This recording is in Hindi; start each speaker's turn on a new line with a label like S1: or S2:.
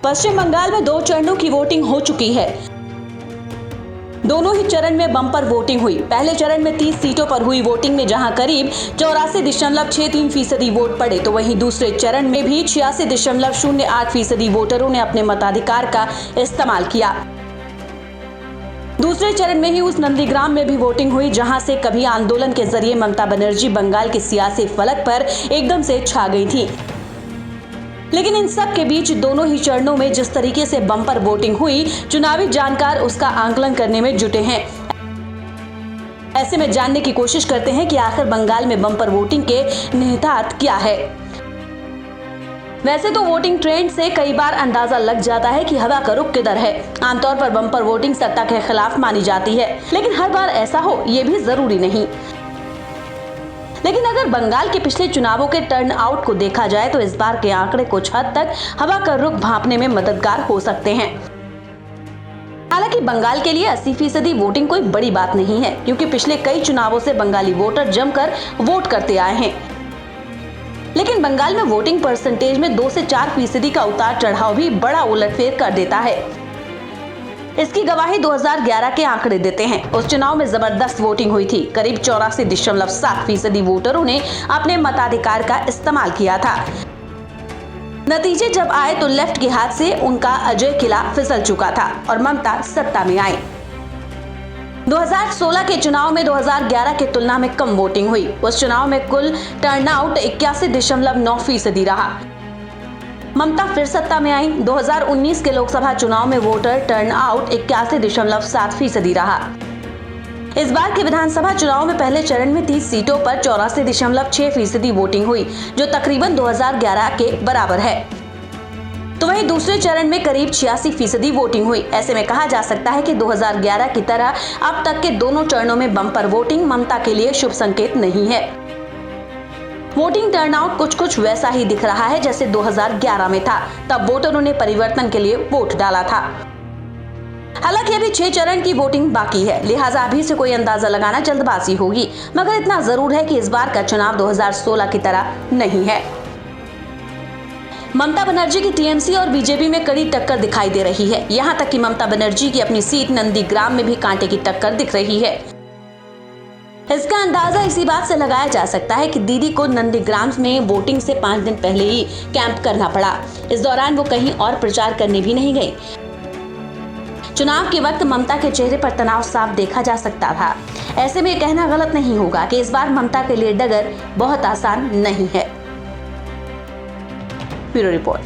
S1: पश्चिम बंगाल में 2 चरणों की वोटिंग हो चुकी है। दोनों ही चरण में बम्पर वोटिंग हुई। पहले चरण में 30 सीटों पर हुई वोटिंग में जहां करीब 84.63% वोट पड़े, तो वहीं दूसरे चरण में भी 86.08% वोटरों ने अपने मताधिकार का इस्तेमाल किया। दूसरे चरण में ही उस नंदीग्राम में भी वोटिंग हुई जहां से कभी आंदोलन के जरिए ममता बनर्जी बंगाल के सियासी फलक पर एकदम से छा गई थी। लेकिन इन सब के बीच दोनों ही चरणों में जिस तरीके से बम्पर वोटिंग हुई, चुनावी जानकार उसका आकलन करने में जुटे हैं। ऐसे में जानने की कोशिश करते हैं कि आखिर बंगाल में बम्पर वोटिंग के निहितार्थ क्या है। वैसे तो वोटिंग ट्रेंड से कई बार अंदाजा लग जाता है कि हवा का रुख किधर है। आमतौर पर बम्पर वोटिंग सत्ता के खिलाफ मानी जाती है, लेकिन हर बार ऐसा हो ये भी जरूरी नहीं। लेकिन अगर बंगाल के पिछले चुनावों के टर्न आउट को देखा जाए तो इस बार के आंकड़े कुछ हद तक हवा का रुख भांपने में मददगार हो सकते हैं। हालांकि बंगाल के लिए 80% वोटिंग कोई बड़ी बात नहीं है, क्योंकि पिछले कई चुनावों से बंगाली वोटर जमकर वोट करते आए हैं। लेकिन बंगाल में वोटिंग परसेंटेज में 2 से 4% का उतार चढ़ाव भी बड़ा उलटफेर कर देता है। इसकी गवाही 2011 के आंकड़े देते हैं। उस चुनाव में जबरदस्त वोटिंग हुई थी। करीब 84.7% वोटरों ने अपने मताधिकार का इस्तेमाल किया था। नतीजे जब आए तो लेफ्ट के हाथ से उनका अजय किला फिसल चुका था और ममता सत्ता में आई। 2016 के चुनाव में 2011 की तुलना में कम वोटिंग हुई। उस चुनाव में कुल टर्नआउट 81.9% रहा। ममता फिर सत्ता में आई। 2019 के लोकसभा चुनाव में वोटर टर्नआउट 81.7% रहा। इस बार के विधानसभा चुनाव में पहले चरण में 30 सीटों पर 84.6% वोटिंग हुई, जो तकरीबन 2011 के बराबर है। तो वहीं दूसरे चरण में करीब 86% वोटिंग हुई। ऐसे में कहा जा सकता है कि 2011 की तरह अब तक के दोनों चरणों में बम्पर वोटिंग ममता के लिए शुभ संकेत नहीं है। वोटिंग टर्नआउट कुछ वैसा ही दिख रहा है जैसे 2011 में था। तब वोटरों ने परिवर्तन के लिए वोट डाला था। हालांकि अभी 6 चरण की वोटिंग बाकी है, लिहाजा अभी से कोई अंदाजा लगाना जल्दबाजी होगी। मगर इतना जरूर है कि इस बार का चुनाव 2016 की तरह नहीं है। ममता बनर्जी की टीएमसी और बीजेपी में कड़ी टक्कर दिखाई दे रही है। यहां तक कि ममता बनर्जी की अपनी सीट नंदीग्राम में भी कांटे की टक्कर दिख रही है। इसका अंदाजा इसी बात से लगाया जा सकता है कि दीदी को नंदीग्राम में वोटिंग से 5 दिन पहले ही कैंप करना पड़ा। इस दौरान वो कहीं और प्रचार करने भी नहीं गई। चुनाव के वक्त ममता के चेहरे पर तनाव साफ देखा जा सकता था। ऐसे में कहना गलत नहीं होगा कि इस बार ममता के लिए डगर बहुत आसान नहीं है। Bureau report.